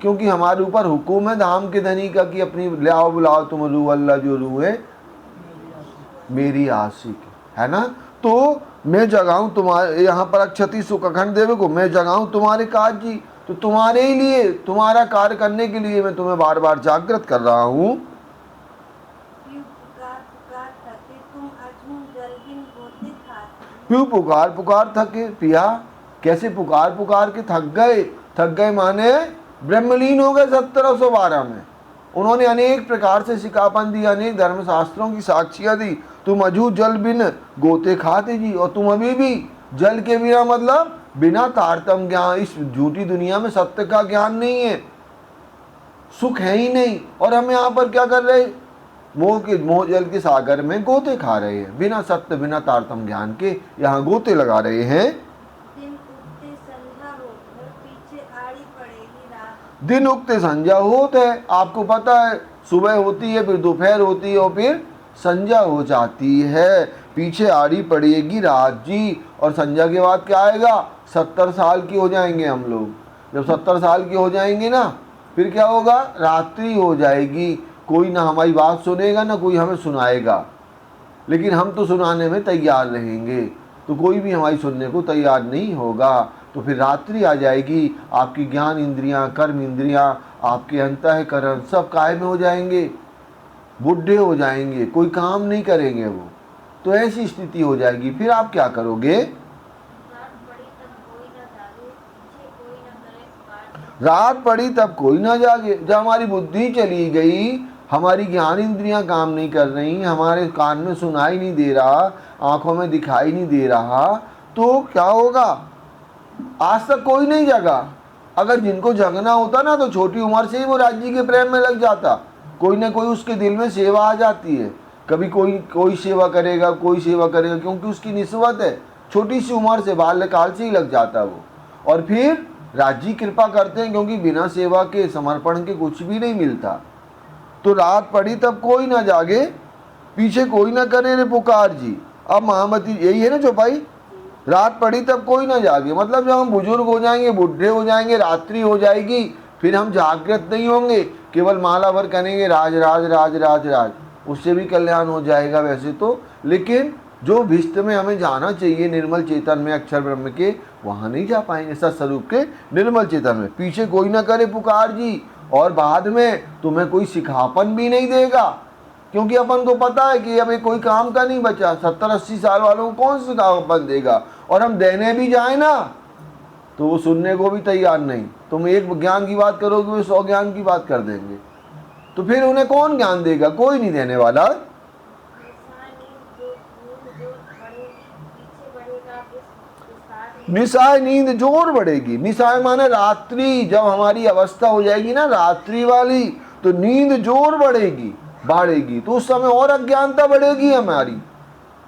क्योंकि हमारे ऊपर हुक्म है धाम के धनी का कि अपनी ले आओ बुलाओ तुम रू अल्लाह जो रू है मेरी आशिक है ना। तो मैं जगाऊं तुम्हारे, यहाँ पर अक्षति सुख अखंड देव को, मैं जगाऊं तुम्हारे काज जी, तो तुम्हारे ही लिए, तुम्हारा कार्य करने के लिए मैं तुम्हें बार बार जागृत कर रहा हूँ। क्यों पुकार पुकार थके पिया, कैसे पुकार पुकार के थक गए। थक गए माने ब्रह्मलीन हो गए 1712 में। उन्होंने अनेक प्रकार से शिकापन दी, अनेक धर्मशास्त्रों की साक्षियां दी। तुम अजू जल बिन गोते खाते जी, और तुम अभी भी जल के बिना मतलब बिना तारतम ज्ञान, इस झूठी दुनिया में सत्य का ज्ञान नहीं है, सुख है ही नहीं। और हम यहाँ पर क्या कर रहे, मोह जल के सागर में गोते खा रहे हैं, बिना सत्य बिना तारतम ज्ञान के यहाँ गोते लगा रहे हैं। दिन उगते संध्या होत है, आपको पता है सुबह होती है, फिर दोपहर होती है और फिर संध्या हो जाती है। पीछे आड़ी पड़ेगी रात जी, और संध्या के बाद क्या आएगा, 70 साल की हो जाएंगे हम लोग। जब 70 साल के हो जाएंगे ना, फिर क्या होगा, रात्रि हो जाएगी। कोई ना हमारी बात सुनेगा ना कोई हमें सुनाएगा, लेकिन हम तो सुनाने में तैयार रहेंगे, तो कोई भी हमारी सुनने को तैयार नहीं होगा। तो फिर रात्रि आ जाएगी, आपकी ज्ञान इंद्रियां, कर्म इंद्रियां, आपके अंतःकरण सब काय में हो जाएंगे, बुढ़े हो जाएंगे, कोई काम नहीं करेंगे वो। तो ऐसी स्थिति हो जाएगी। फिर आप क्या करोगे, रात पड़ी तब कोई ना जागे। जब हमारी बुद्धि चली गई, हमारी ज्ञान इंद्रियां काम नहीं कर रही, हमारे कान में सुनाई नहीं दे रहा, आंखों में दिखाई नहीं दे रहा, तो क्या होगा, आज तक कोई नहीं जगा। अगर जिनको जगना होता ना तो छोटी उम्र से ही वो राज्य के प्रेम में लग जाता, कोई ना कोई उसके दिल में सेवा आ जाती है। कभी कोई सेवा करेगा, कोई सेवा करेगा, क्योंकि उसकी निस्बत है, छोटी सी उम्र से बाल्यकाल से ही लग जाता वो। और फिर राज्य कृपा करते हैं, क्योंकि बिना सेवा के समर्पण के कुछ भी नहीं मिलता। तो रात पड़ी तब कोई ना जागे, पीछे कोई ना करे रे पुकार जी। अब महामती यही है ना चौपाई, रात पड़ी तब कोई ना जागे, मतलब जब हम बुजुर्ग हो जाएंगे, बुढ़े हो जाएंगे, रात्रि हो जाएगी, फिर हम जागृत नहीं होंगे, केवल माला भर करेंगे राज राज राज राज राज, उससे भी कल्याण हो जाएगा वैसे तो। लेकिन जो भिष्ट में हमें जाना चाहिए, निर्मल चेतन में, अक्षर ब्रह्म के, वहाँ नहीं जा पाएंगे, सत्स्वरूप के निर्मल चेतन में। पीछे कोई ना करे पुकार जी, और बाद में तुम्हें कोई सिखापन भी नहीं देगा, क्योंकि अपन को पता है कि अभी कोई काम का नहीं बचा। 70-80 साल वालों को कौन सिखापन देगा, और हम देने भी जाए ना तो वो सुनने को भी तैयार नहीं। तुम एक ज्ञान की बात करोगे, वो 100 ज्ञान की बात कर देंगे, तो फिर उन्हें कौन ज्ञान देगा, कोई नहीं देने वाला। निशाय नींद जोर बढ़ेगी, निशाय माने रात्रि, जब हमारी अवस्था हो जाएगी ना रात्रि वाली, तो नींद जोर बढ़ेगी, तो उस समय और अज्ञानता बढ़ेगी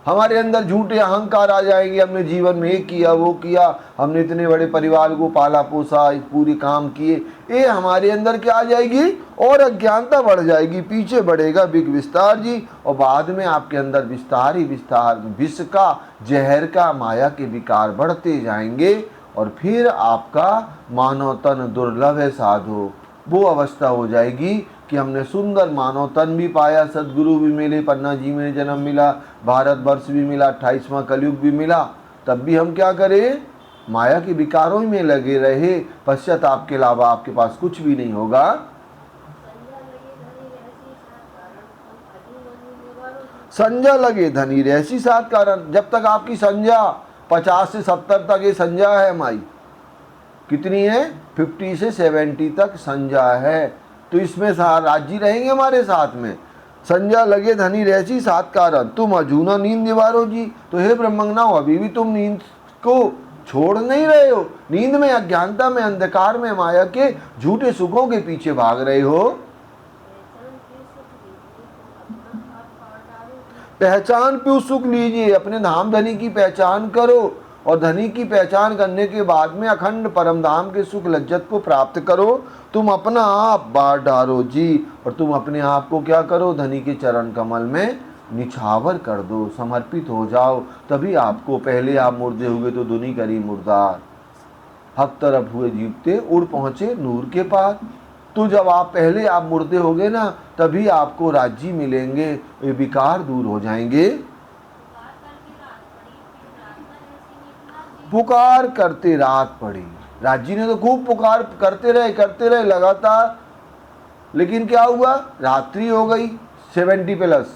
हमारे अंदर झूठे अहंकार आ जाएंगे। हमने जीवन में ये किया वो किया, हमने इतने बड़े परिवार को पाला पोसा, पूरे काम किए, ये हमारे अंदर क्या आ जाएगी, और अज्ञानता बढ़ जाएगी। पीछे बढ़ेगा विग विस्तार जी, और बाद में आपके अंदर विस्तार ही विस्तार, विष का, जहर का, माया के विकार बढ़ते जाएंगे। और फिर आपका मानव तन दुर्लभ है साधो, वो अवस्था हो जाएगी कि हमने सुंदर मानव तन भी पाया, सदगुरु भी मिले, पन्ना जी में जन्म मिला, भारत वर्ष भी मिला, 28वां कलयुग भी मिला, तब भी हम क्या करें, माया के विकारों में लगे रहे। पश्चाताप के अलावा आपके पास कुछ भी नहीं होगा। संज्ञा लगे धनी रहसी सात कारण, जब तक आपकी संज्ञा 50 से 70 तक ये संज्ञा है हमारी, कितनी है, 50 से 70 तक संज्ञा है, तो इसमें राज्य रहेंगे हमारे साथ में। संज्ञा लगे धनी रहसी सात कारण, तुम अजूना नींद निवारो जी। तो हे ब्रह्मंगनाओ, अभी भी तुम नींद को छोड़ नहीं रहे हो, नींद में, अज्ञानता में, अंधकार में, माया के झूठे सुखों के पीछे भाग रहे हो। पहचान क्यों सुख लीजिए, अपने धाम धनी की पहचान करो, और धनी की पहचान करने के बाद में अखंड परम धाम के सुख लज्जत को प्राप्त करो। तुम अपना आप बांट डालो जी, और तुम अपने आप को क्या करो, धनी के चरण कमल में निछावर कर दो, समर्पित हो जाओ। तभी आपको, पहले आप मुर्दे हुए तो दुनी करी मुर्दार, हक तरफ हुए जीवते, उड़ पहुंचे नूर के पार। तो जब आप पहले आप मुर्दे होगे ना, तभी आपको राज्य मिलेंगे, ये विकार दूर हो जाएंगे। पुकार करते रात पड़ी, राज्य ने तो खूब पुकार करते रहे लगातार, लेकिन क्या हुआ, रात्रि हो गई 70 प्लस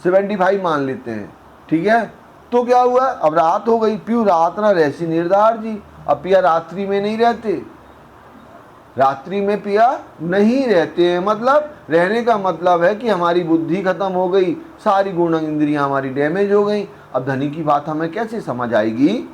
75 मान लेते हैं, ठीक है। तो क्या हुआ, अब रात हो गई, प्यू रात ना रहसी निर्धार जी। अब पिया रात्रि में नहीं रहते, रात्रि में पिया नहीं रहते हैं, मतलब रहने का मतलब है कि हमारी बुद्धि खत्म हो गई, सारी गुण इंद्रियां हमारी डैमेज हो गई। अब धनी की बात हमें कैसे समझ आएगी।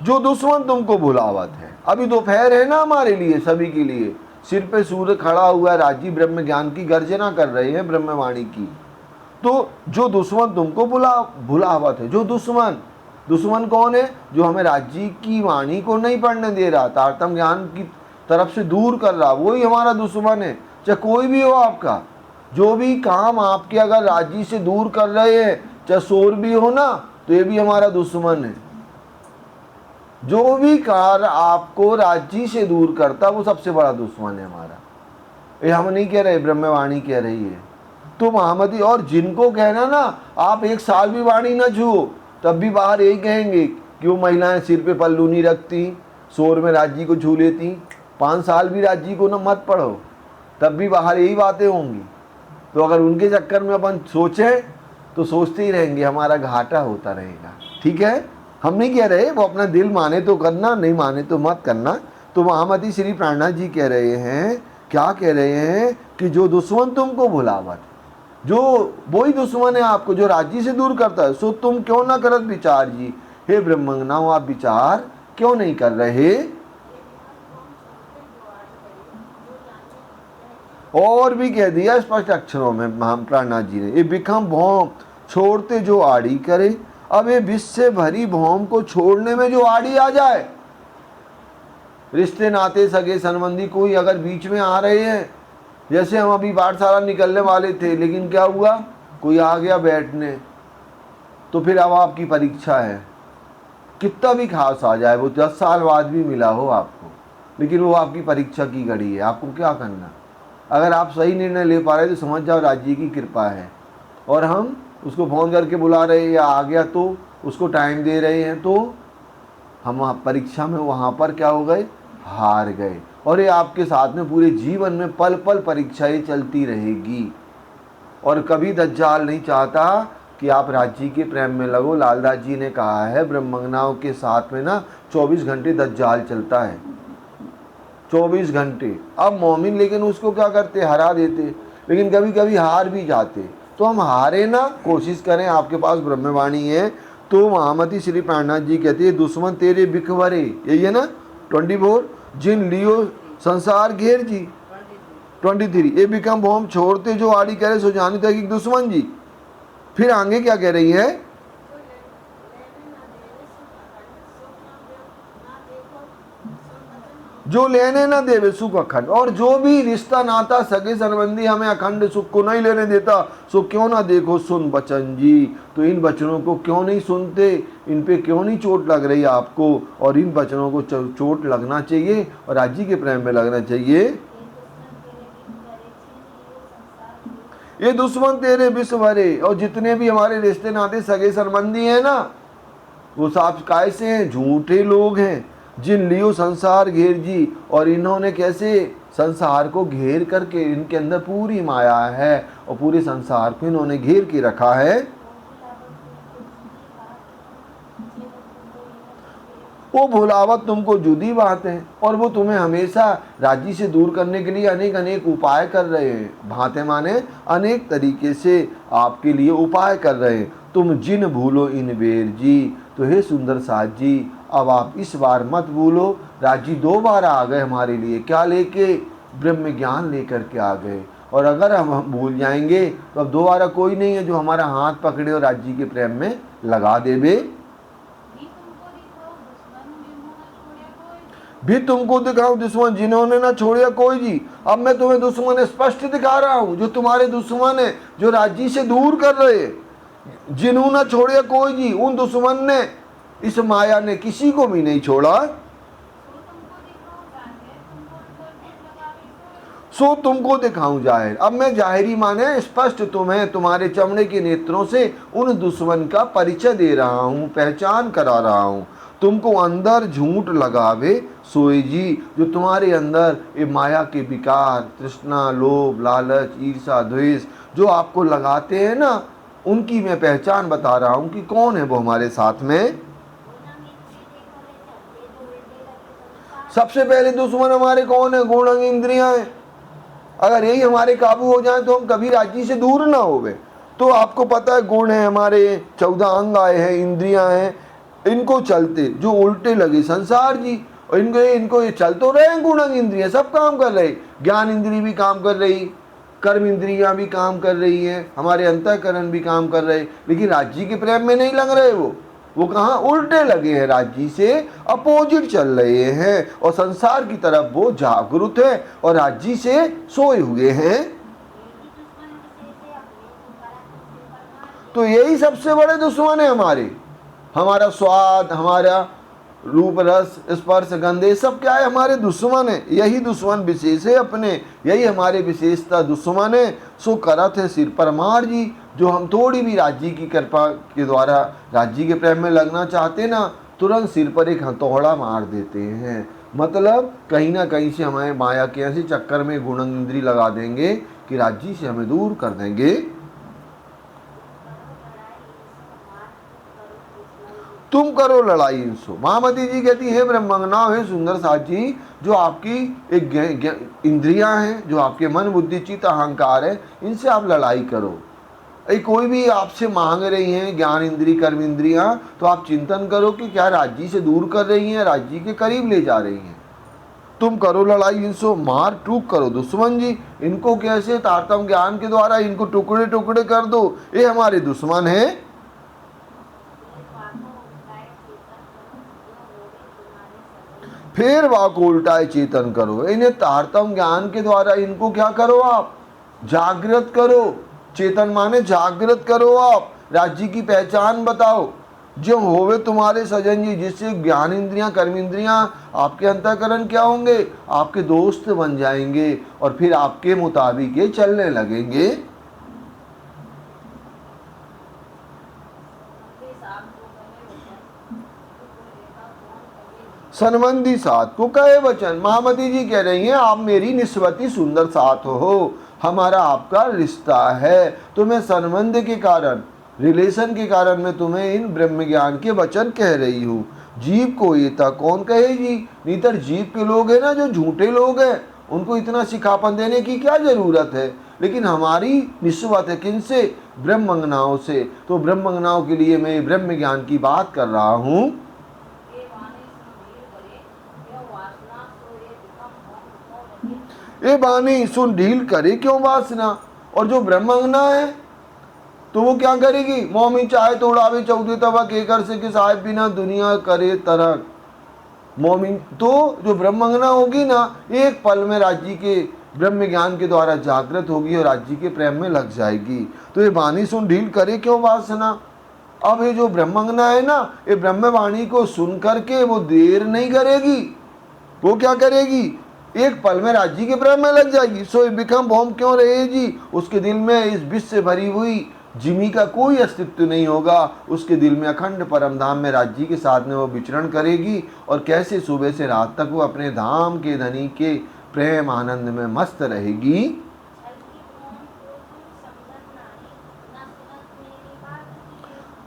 जो दुश्मन तुमको भुलावत है, अभी दोपहर है ना हमारे लिए, सभी के लिए, सिर पे सूर्य खड़ा हुआ है, राजीव ब्रह्म ज्ञान की गर्जना कर रहे हैं ब्रह्मवाणी की। तो जो दुश्मन तुमको भुलावत है, जो दुश्मन कौन है, जो हमें राज्य की वाणी को नहीं पढ़ने दे रहा, तारतम ज्ञान की तरफ से दूर कर रहा, वही हमारा दुश्मन है। चाहे कोई भी हो आपका, जो भी काम आपके अगर राज्य से दूर कर रहे हैं, चाहे शोर भी हो ना, तो ये भी हमारा दुश्मन है। जो भी कार्य आपको राज्य से दूर करता, वो सबसे बड़ा दुश्मन है हमारा। ये हम नहीं कह रहे, ब्रह्मवाणी कह रही है। तो महामती, और जिनको कहना ना आप 1 साल भी वाणी ना छुओ, तब भी बाहर यही कहेंगे कि वो महिलाएं सिर पे पल्लू नहीं रखती, शोर में राज्य को छू लेती। 5 साल भी राज्य को ना मत पढ़ो, तब भी बाहर यही बातें होंगी। तो अगर उनके चक्कर में अपन सोचें तो सोचते ही रहेंगे, हमारा घाटा होता रहेगा। ठीक है, हम नहीं कह रहे, वो अपना दिल माने तो करना, नहीं माने तो मत करना। तो महामती श्री प्राणनाथ जी कह रहे हैं, क्या कह रहे हैं कि जो दुश्मन तुमको भुलावत, जो वही दुश्मन है आपको जो राज्य से दूर करता है, सो तुम क्यों ना करत विचार जी। हे ब्रह्मंगनाओं, आप विचार क्यों नहीं कर रहे। और भी कह दिया स्पष्ट अक्षरों में प्राणनाथ जी ने, ये बिखम भौम छोड़ते जो आड़ी करे। अब ये विष से भरी भौम को छोड़ने में जो आड़ी आ जाए, रिश्ते नाते सगे संबंधी कोई अगर बीच में आ रहे हैं, जैसे हम अभी पाठशाला निकलने वाले थे, लेकिन क्या हुआ, कोई आ गया बैठने, तो फिर अब आपकी परीक्षा है। कितना भी खास आ जाए, वो 10 साल बाद भी मिला हो आपको, लेकिन वो आपकी परीक्षा की घड़ी है। आपको क्या करना, अगर आप सही निर्णय ले पा रहे तो समझ जाओ राज्य की कृपा है। और हम उसको फ़ोन करके बुला रहे हैं, या आ गया तो उसको टाइम दे रहे हैं, तो हम परीक्षा में वहाँ पर क्या हो गए, हार गए। और ये आपके साथ में पूरे जीवन में पल पल परीक्षाएं चलती रहेगी। और कभी दज्जाल नहीं चाहता कि आप राज्य के प्रेम में लगो। लालदास जी ने कहा है, ब्रह्मंगनाओं के साथ में ना 24 घंटे दज्जाल चलता है, 24 घंटे। अब मोमिन लेकिन उसको क्या करते, हरा देते, लेकिन कभी कभी हार भी जाते। तो हम हारे ना, कोशिश करें, आपके पास ब्रह्मवाणी है। तो महामती श्री प्राणनाथ जी कहते हैं, दुश्मन तेरे बिखवरे, यही है ना 24, जिन लियो संसार घेर जी 23, ये बिकम भौम छोड़ते जो आड़ी करे सो जानी तक दुश्मन जी। फिर आगे क्या कह रही है, जो लेने ना देवे सुख अखंड। और जो भी रिश्ता नाता सगे संबंधी हमें अखंड सुख को नहीं लेने देता, सो क्यों ना देखो सुन बचन जी। तो इन वचनों को क्यों नहीं सुनते, इन पे क्यों नहीं चोट लग रही आपको। और इन वचनों को चोट लगना चाहिए और राज्य के प्रेम में लगना चाहिए। ये दुश्मन तेरे विश्व भरे, और जितने भी हमारे रिश्ते नाते सगे संबंधी हैं ना, वो साफ कैसे हैं, झूठे लोग हैं। जिन लियो संसार घेर जी, और इन्होंने कैसे संसार को घेर करके, इनके अंदर पूरी माया है और पूरे संसार को इन्होंने घेर के रखा है। वो भुलावत तुमको जुदी बात है, और वो तुम्हें हमेशा राज्य से दूर करने के लिए अनेक अनेक उपाय कर रहे हैं। भाते माने अनेक तरीके से आपके लिए उपाय कर रहे हैं। तुम जिन भूलो इन बेर जी। तो हे सुंदर साथ जी, अब आप इस बार मत भूलो। राज्य 2 बार आ गए हमारे लिए, क्या लेके, ब्रह्म ज्ञान लेकर के आ गए। और अगर हम भूल जाएंगे तो अब दोबारा कोई नहीं है जो हमारा हाथ पकड़े और राज्य के प्रेम में लगा देवे। भी तुमको दिखाऊं दुश्मन जिन्होंने ना छोड़िया कोई जी। अब मैं तुम्हें दुश्मन स्पष्ट दिखा रहा हूं, जो तुम्हारे दुश्मन है, जो राज्य से दूर कर रहे, जिन्होंने ना छोड़िया कोई जी। उन दुश्मन ने, इस माया ने किसी को भी नहीं छोड़ा। सो तुमको दिखाऊं जाहिर। अब मैं जाहिरी माने स्पष्ट तुम्हें तुम्हारे चमड़े के नेत्रों से उन दुश्मन का परिचय दे रहा हूँ, पहचान करा रहा हूँ। तुमको अंदर झूठ लगावे सोए जी, जो तुम्हारे अंदर ये माया के विकार, तृष्णा, लोभ, लालच, ईर्षा, द्वेष जो आपको लगाते हैं ना, उनकी मैं पहचान बता रहा हूँ कि कौन है वो हमारे साथ में। सबसे पहले दुश्मन हमारे कौन है? गुण अंग इंद्रियां हैं। अगर यही हमारे काबू हो जाए तो हम कभी राज्य से दूर ना होवे। तो आपको पता है गुण है हमारे, 14 अंग आए हैं, इंद्रियां हैं, इनको चलते जो उल्टे लगे संसार जी, और इनको ये चल तो रहे हैं, गुण अंग इंद्रियां सब काम कर रही, ज्ञान इंद्री भी काम कर रही, कर्म इंद्रियां भी काम कर रही है, हमारे अंतःकरण भी काम कर रहे, लेकिन राज्य के प्रेम में नहीं लग रहे। वो कहाँ? उल्टे लगे हैं, राज्य से अपोजिट चल रहे हैं, और संसार की तरफ वो जागरूक है और राज्य से सोए हुए हैं। तो यही सबसे बड़े दुश्मन है हमारे। हमारा स्वाद, हमारा रूप, रस, स्पर्श, गंधे सब क्या है? हमारे दुश्मन है। यही दुश्मन विशेष है अपने, यही हमारे विशेषता दुश्मन है। सो करत है सिर पर मार जी, जो हम थोड़ी भी राज्य की कृपा के द्वारा राज्य के प्रेम में लगना चाहते ना, तुरंत सिर पर एक हथौड़ा मार देते हैं। मतलब कहीं ना कहीं से हमें माया के ऐसे चक्कर में गुण इंद्री लगा देंगे कि राज्य से हमें दूर कर देंगे। तुम करो लड़ाई इनसो। महामती जी कहती है ब्रह्मंगना, हे सुंदर साची, जो आपकी एक इंद्रियां हैं, जो आपके मन, बुद्धि, चित्त, अहंकार है, इनसे आप लड़ाई करो। कोई भी आपसे मांग रही हैं ज्ञान इंद्री, कर्म इंद्रियां, तो आप चिंतन करो कि क्या राज्य से दूर कर रही हैं, राज्य के करीब ले जा रही हैं। तुम करो लड़ाई इनसो, मार टूक करो दुश्मन जी। इनको कैसे? तारतम ज्ञान के द्वारा इनको टुकड़े टुकड़े कर दो, ये हमारे दुश्मन है। फिर वाक उल्टाए चेतन करो, इन्हें तारतम ज्ञान के द्वारा इनको क्या करो? आप जागृत करो। चेतन माने जागृत करो, आप राज्य की पहचान बताओ, जो होवे तुम्हारे सजन जी, जिससे ज्ञान इंद्रियां, कर्म इंद्रियां, आपके अंतःकरण क्या होंगे? आपके दोस्त बन जाएंगे और फिर आपके मुताबिक ये चलने लगेंगे। सनबंदी साथ को कहे वचन। महामती जी कह रही हैं आप मेरी निस्वती सुंदर साथ हो, हमारा आपका रिश्ता है, तो मैं संबंध के कारण, रिलेशन के कारण मैं तुम्हें इन ब्रह्म ज्ञान के वचन कह रही हूँ। जीव को ये तक कौन कहेगी? नीतर जीव के लोग हैं ना, जो झूठे लोग हैं, उनको इतना सिखापन देने की क्या जरूरत है? लेकिन हमारी निस्वत है किनसे? ब्रह्मंगनाओं से। तो ब्रह्मंगनाओं के लिए मैं ब्रह्म ज्ञान की बात कर रहा हूँ। ये बानी सुन ढील करे क्यों वासना। और जो ब्रह्मंगना है तो वो क्या करेगी? मोमी चाहे तो उड़ावे 14 तवा केकर से कि साहिब बिना दुनिया करे तरक। मोमिन तो जो ब्रह्मंगना होगी ना, एक पल में राज्य के ब्रह्म ज्ञान के द्वारा जागृत होगी और राज्य के प्रेम में लग जाएगी। तो ये बानी सुन ढील करे क्यों वासना। अब ये जो ब्रह्मंगना है ना, ये ब्रह्म वाणी को सुन करके वो देर नहीं करेगी, वो क्या करेगी? एक पल में राज्य के प्रेम में लग जाएगी। सो बिकम भौम क्यों रहेगी? उसके दिल में इस विष से भरी हुई जिमी का कोई अस्तित्व नहीं होगा। उसके दिल में अखंड परम धाम में राज्य के साथ में वो विचरण करेगी, और कैसे सुबह से रात तक वो अपने धाम के धनी के प्रेम आनंद में मस्त रहेगी।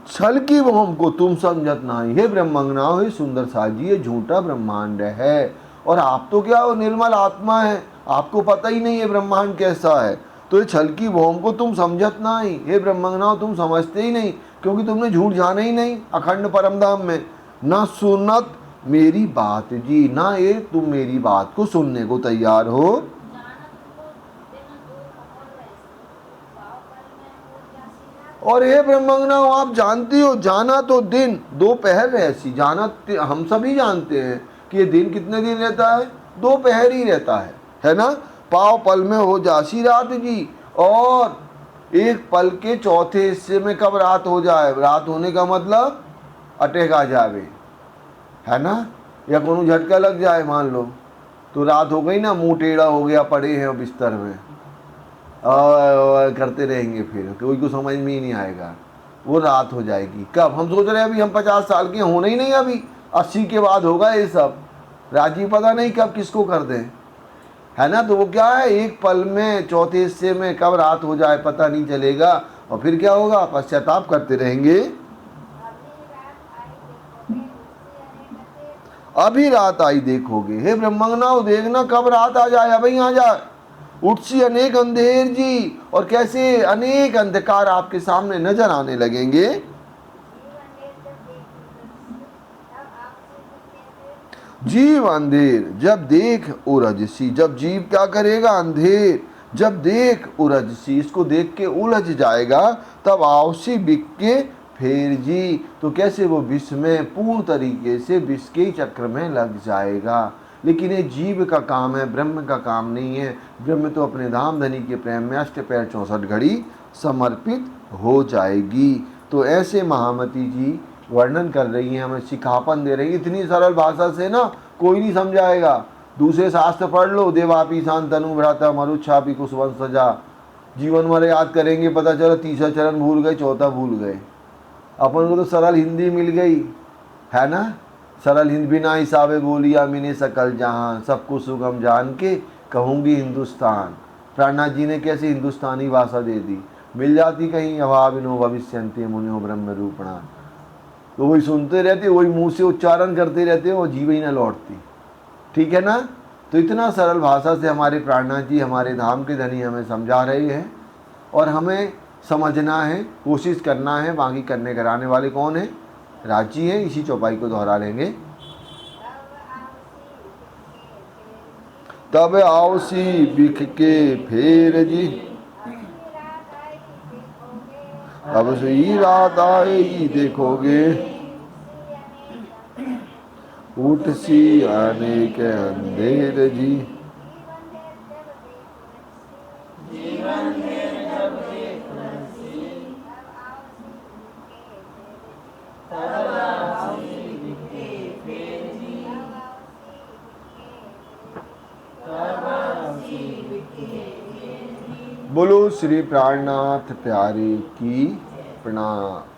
छल की भौम को तुम समझत नहीं, हे ब्रह्मंगना, हे सुंदर साजी, ये झूठा ब्रह्मांड है, और आप तो क्या हो? निर्मल आत्मा है, आपको पता ही नहीं है ब्रह्मांड कैसा है। तो ये छल की भौम को तुम समझत नहीं, हे ब्रह्मंगना, तुम समझते ही नहीं, क्योंकि तुमने झूठ जाना ही नहीं अखंड परमधाम में। ना सुनत मेरी बात जी, ना ये तुम मेरी बात को सुनने को तैयार हो। और हे ब्रह्मंगना, आप जानती हो, जाना तो दिन दोपहर ऐसी, जाना हम सभी जानते हैं कि ये दिन कितने दिन रहता है? दोपहर ही रहता है ना। पाव पल में हो जासी रात जी, और एक पल के चौथे हिस्से में कब रात हो जाए? रात होने का मतलब अटैक आ जावे, है ना, या कोनो झटका लग जाए मान लो, तो रात हो गई ना, मुंह टेढ़ा हो गया, पड़े हैं बिस्तर में और करते रहेंगे, फिर कोई को समझ में ही नहीं आएगा। वो रात हो जाएगी कब? हम सोच रहे हैं अभी हम 50 साल के होने ही नहीं, अभी 80 के बाद होगा ये सब। राजी पता नहीं कब किसको कर दें, है ना। तो वो क्या है, एक पल में चौथे हिस्से में कब रात हो जाए पता नहीं चलेगा, और फिर क्या होगा, पश्चाताप करते रहेंगे। अभी रात आई देखोगे, हे ब्रह्मंगनाओ देखना कब रात आ जाए, अभी आ जाए। उठसी अनेक अंधेर जी, और कैसे अनेक अंधकार आपके सामने नजर आने लगेंगे। जीव अंधेर जब देख उरजसी, जब जीव क्या करेगा, अंधेर जब देख उरजसी, इसको देख के उलझ जाएगा, तब आवसी बिक के फेर जी, तो कैसे वो विष में पूर्ण तरीके से विष के चक्र में लग जाएगा। लेकिन ये जीव का काम है, ब्रह्म का काम नहीं है। ब्रह्म तो अपने धाम धनी के प्रेम में अष्टपैर 64 घड़ी समर्पित हो जाएगी। तो ऐसे महामती जी वर्णन कर रही हैं, हमें सिखापन दे रही है इतनी सरल भाषा से ना, कोई नहीं समझाएगा। दूसरे शास्त्र पढ़ लो, देवापी शांतनु भ्राता मरुच्छापी कुशवंश सजा, जीवन भर याद करेंगे, पता चला तीसरा चरण भूल गए, चौथा भूल गए। अपन को तो सरल हिंदी मिल गई है ना, सरल हिंदी बिना हिसाबे बोलिया मैंने सकल जहां, सबको सुगम जान के कहूँगी हिंदुस्तान। प्राणनाथ जी ने कैसे हिंदुस्तानी भाषा दे दी, मिल जाती कहीं, अभाविनो भविष्यन्ते मुनियो ब्रह्म रूपणा। तो वही सुनते रहते, वही मुंह से उच्चारण करते रहते, वो जीव ही ना लौटती। ठीक है ना। तो इतना सरल भाषा से हमारे प्राणनाथ जी, हमारे धाम के धनी, हमें समझा रहे हैं, और हमें समझना है, कोशिश करना है। बाकी करने कराने वाले कौन है, राजी है। इसी चौपाई को दोहरा लेंगे। तब आवसी बिख के फेर जी, अब सही रात आएगी देखोगे, उठ सी आने के अंधेर जी। बोलो श्री प्राणनाथ प्यारे की प्रणाम।